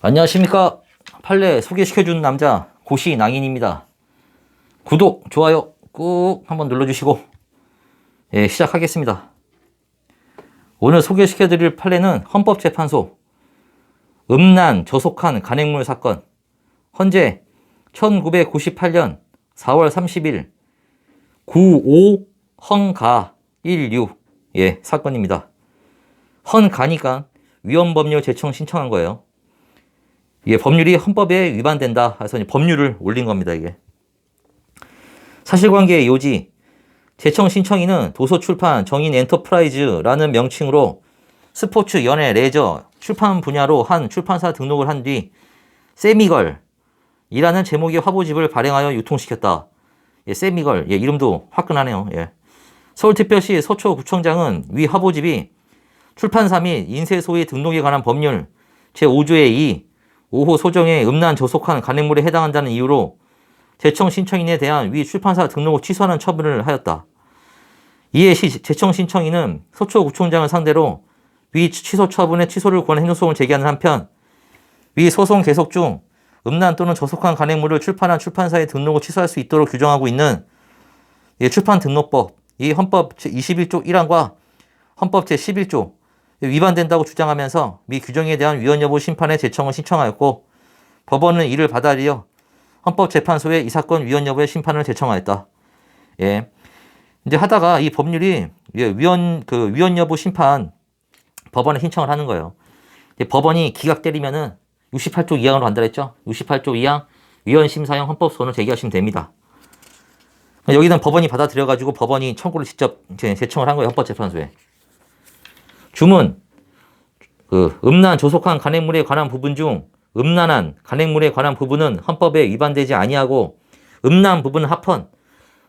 안녕하십니까. 판례 소개시켜준 남자 고시낭인입니다. 구독, 좋아요 꾹 한번 눌러주시고 시작하겠습니다. 오늘 소개시켜드릴 판례는 헌법재판소 음란 저속한 간행물 사건, 현재 1998년 4월 30일 95 헌가 16 사건입니다. 헌가니까 위헌법률 제청 신청한 거예요. 이게 법률이 헌법에 위반된다 해서 법률을 올린 겁니다. 이게 사실관계의 요지, 제청 신청인은 도서출판 정인 엔터프라이즈라는 명칭으로 스포츠, 연예, 레저, 출판 분야로 한 출판사 등록을 한 뒤 세미걸이라는 제목의 화보집을 발행하여 유통시켰다. 세미걸, 이름도 화끈하네요. 서울특별시 서초구청장은 위 화보집이 출판사 및 인쇄소의 등록에 관한 법률 제5조의 2 5호 소정의 음란 저속한 간행물에 해당한다는 이유로 제청 신청인에 대한 위 출판사 등록을 취소하는 처분을 하였다. 이에 제청 신청인은 서초구청장을 상대로 위 취소 처분의 취소를 권한 행정소송을 제기하는 한편 위 소송 계속 중 음란 또는 저속한 간행물을 출판한 출판사의 등록을 취소할 수 있도록 규정하고 있는 출판등록법 이 헌법 제21조 1항과 헌법 제11조 위반된다고 주장하면서 미 규정에 대한 위헌 여부 심판의 제청을 신청하였고 법원은 이를 받아들여 헌법재판소에 이 사건 위헌 여부의 심판을 제청하였다. 이제 하다가 이 법률이 위헌 여부 심판 법원에 신청을 하는 거예요. 법원이 기각 때리면은 68조 2항으로 간다 했죠. 68조 2항 위헌 심사형 헌법소원을 제기하시면 됩니다. 여기는 법원이 받아들여 가지고 법원이 청구를 직접 제청을 한 거예요. 헌법재판소에. 주문, 음란 저속한 간행물에 관한 부분 중 음란한 간행물에 관한 부분은 헌법에 위반되지 아니하고 음란 부분은 합헌,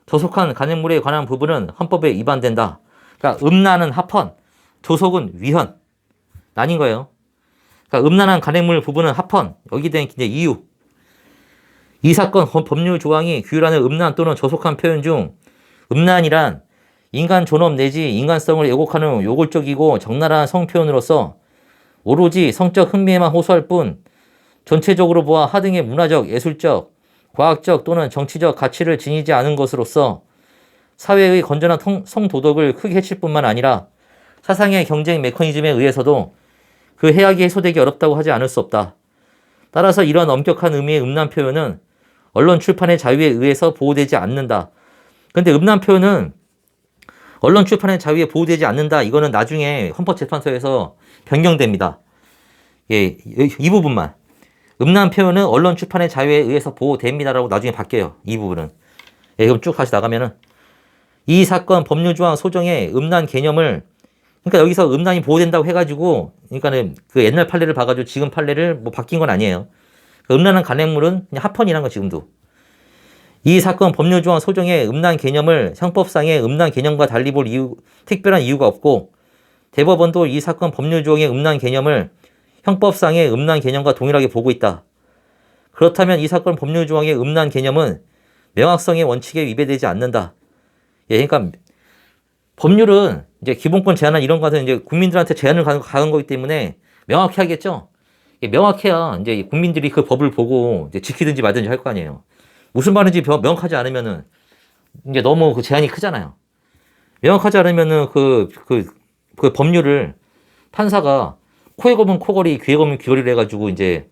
저속한 간행물에 관한 부분은 헌법에 위반된다. 그러니까 음란은 합헌, 저속은 위헌 나뉜 거예요. 그러니까 음란한 간행물 부분은 합헌, 여기 된 이유. 이 사건 법률 조항이 규율하는 음란 또는 저속한 표현 중 음란이란 인간 존엄 내지 인간성을 왜곡하는 요골적이고 적나라한 성표현으로서 오로지 성적 흥미에만 호소할 뿐 전체적으로 보아 하등의 문화적, 예술적, 과학적 또는 정치적 가치를 지니지 않은 것으로서 사회의 건전한 성도덕을 크게 해칠 뿐만 아니라 사상의 경쟁 메커니즘에 의해서도 그 해악이 해소되기 어렵다고 하지 않을 수 없다. 따라서 이러한 엄격한 의미의 음란 표현은 언론 출판의 자유에 의해서 보호되지 않는다. 그런데 음란 표현은 언론 출판의 자유에 보호되지 않는다. 이거는 나중에 헌법재판소에서 변경됩니다. 이 부분만. 음란 표현은 언론 출판의 자유에 의해서 보호됩니다라고 나중에 바뀌어요. 이 부분은. 그럼 쭉 다시 나가면은 이 사건 법률조항 소정의 음란 개념을 그러니까 여기서 음란이 보호된다고 해가지고 그러니까는 그 옛날 판례를 봐가지고 지금 판례를 뭐 바뀐 건 아니에요. 음란한 간행물은 그냥 합헌이란 거 지금도. 이 사건 법률조항 소정의 음란 개념을 형법상의 음란 개념과 달리 볼 특별한 이유가 없고 대법원도 이 사건 법률조항의 음란 개념을 형법상의 음란 개념과 동일하게 보고 있다. 그렇다면 이 사건 법률조항의 음란 개념은 명확성의 원칙에 위배되지 않는다. 그러니까 법률은 이제 기본권 제한이나 이런 것은 이제 국민들한테 제한을 가한 거기 때문에 명확히 하겠죠. 명확해야 이제 국민들이 그 법을 보고 이제 지키든지 말든지 할 거 아니에요. 무슨 말인지 명확하지 않으면은 이제 너무 그 제한이 크잖아요. 명확하지 않으면은 그 법률을 판사가 코에 검은 코걸이, 귀에 검은 귀걸이를 해가지고 이제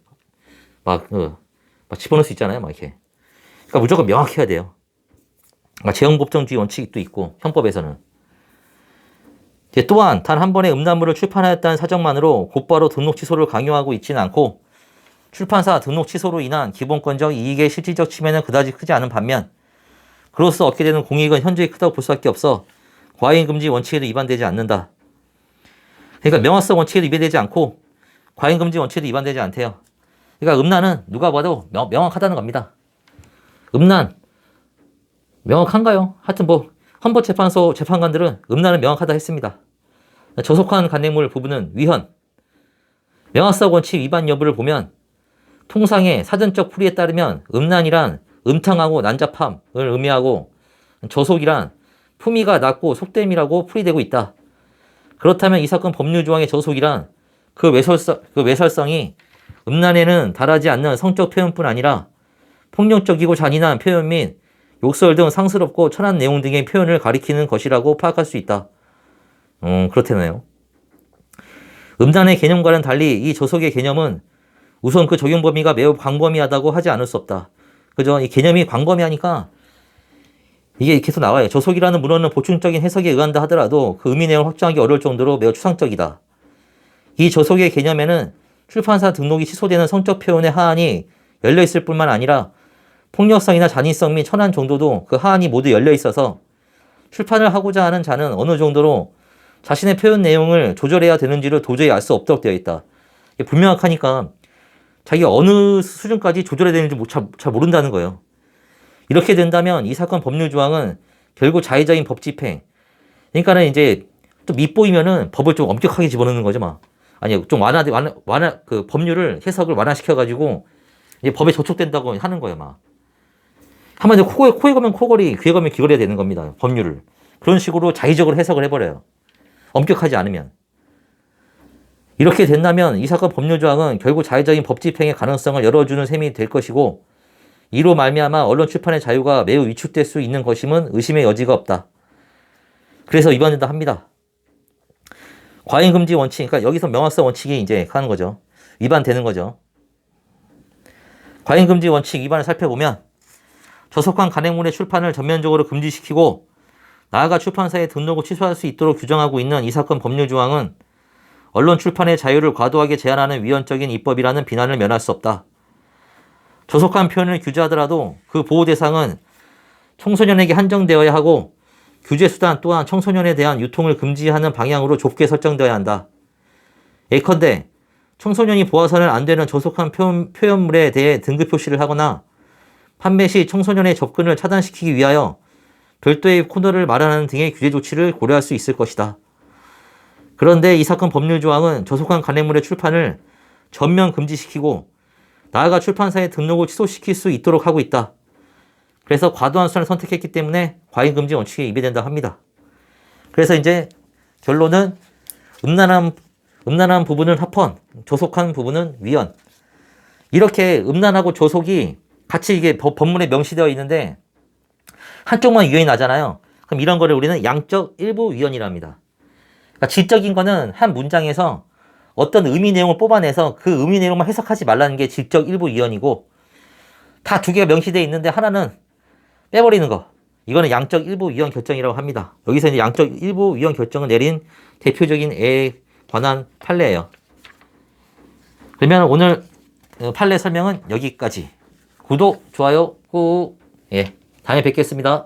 막 집어넣을 수 있잖아요. 막 이렇게. 그러니까 무조건 명확해야 돼요. 그러니까 재형법정주의 원칙이 또 있고 형법에서는. 또한 단 한 번의 음란물을 출판하였다는 사정만으로 곧바로 등록 취소를 강요하고 있지는 않고 출판사 등록 취소로 인한 기본권적 이익의 실질적 침해는 그다지 크지 않은 반면 그로써 얻게 되는 공익은 현저히 크다고 볼 수밖에 없어 과잉금지 원칙에도 위반되지 않는다. 그러니까 명확성 원칙에도 위반되지 않고 과잉금지 원칙에도 위반되지 않대요. 그러니까 음란은 누가 봐도 명확하다는 겁니다. 음란 명확한가요? 하여튼 헌법재판소 재판관들은 음란은 명확하다 했습니다. 저속한 간행물 부분은 위헌. 명확성 원칙 위반 여부를 보면 통상의 사전적 풀이에 따르면 음란이란 음탕하고 난잡함을 의미하고 저속이란 품위가 낮고 속됨이라고 풀이되고 있다. 그렇다면 이 사건 법률 조항의 저속이란 그 외설성이 음란에는 달하지 않는 성적 표현뿐 아니라 폭력적이고 잔인한 표현 및 욕설 등 상스럽고 천한 내용 등의 표현을 가리키는 것이라고 파악할 수 있다. 그렇다네요. 음란의 개념과는 달리 이 저속의 개념은 우선 그 적용 범위가 매우 광범위하다고 하지 않을 수 없다. 그죠? 이 개념이 광범위하니까 이게 계속 나와요. 저속이라는 문헌은 보충적인 해석에 의한다 하더라도 그 의미 내용을 확정하기 어려울 정도로 매우 추상적이다. 이 저속의 개념에는 출판사 등록이 취소되는 성적 표현의 하한이 열려 있을 뿐만 아니라 폭력성이나 잔인성 및 천한 정도도 그 하한이 모두 열려 있어서 출판을 하고자 하는 자는 어느 정도로 자신의 표현 내용을 조절해야 되는지를 도저히 알 수 없도록 되어 있다. 불명확하니까 자기가 어느 수준까지 조절해야 되는지 잘 모른다는 거예요. 이렇게 된다면 이 사건 법률 조항은 결국 자의적인 법 집행. 그러니까는 이제 좀 밉보이면은 법을 좀 엄격하게 집어넣는 거죠, 막. 아니, 좀 그 법률을 해석을 완화시켜가지고 이제 법에 저촉된다고 하는 거예요, 막. 한마디로 코에 가면 코걸이, 귀에 가면 귀걸이가 되는 겁니다, 법률을. 그런 식으로 자의적으로 해석을 해버려요. 엄격하지 않으면. 이렇게 된다면 이 사건 법률 조항은 결국 자의적인 법 집행의 가능성을 열어주는 셈이 될 것이고 이로 말미암아 언론 출판의 자유가 매우 위축될 수 있는 것임은 의심의 여지가 없다. 그래서 위반된다 합니다. 과잉금지 원칙, 그러니까 여기서 명확성 원칙이 이제 하는 거죠. 위반되는 거죠. 과잉금지 원칙 위반을 살펴보면 저속한 간행물의 출판을 전면적으로 금지시키고 나아가 출판사의 등록을 취소할 수 있도록 규정하고 있는 이 사건 법률 조항은 언론 출판의 자유를 과도하게 제한하는 위헌적인 입법이라는 비난을 면할 수 없다. 저속한 표현을 규제하더라도 그 보호 대상은 청소년에게 한정되어야 하고 규제 수단 또한 청소년에 대한 유통을 금지하는 방향으로 좁게 설정되어야 한다. 예컨대 청소년이 보아서는 안 되는 저속한 표현물에 대해 등급 표시를 하거나 판매 시 청소년의 접근을 차단시키기 위하여 별도의 코드를 마련하는 등의 규제 조치를 고려할 수 있을 것이다. 그런데 이 사건 법률 조항은 저속한 간행물의 출판을 전면 금지시키고 나아가 출판사의 등록을 취소시킬 수 있도록 하고 있다. 그래서 과도한 수단을 선택했기 때문에 과잉금지 원칙에 위배된다 합니다. 그래서 이제 결론은 음란한 부분은 합헌, 저속한 부분은 위헌. 이렇게 음란하고 저속이 같이 이게 법문에 명시되어 있는데 한쪽만 위헌이 나잖아요. 그럼 이런 거를 우리는 양적 일부 위헌이라 합니다. 그러니까 질적인 거는 한 문장에서 어떤 의미 내용을 뽑아내서 그 의미 내용만 해석하지 말라는 게 질적 일부 위헌이고 다 두 개가 명시되어 있는데 하나는 빼버리는 거. 이거는 양적 일부 위헌 결정이라고 합니다. 여기서 이제 양적 일부 위헌 결정을 내린 대표적인 애에 관한 판례예요. 그러면 오늘 판례 설명은 여기까지. 구독, 좋아요 꾹. 예, 다음에 뵙겠습니다.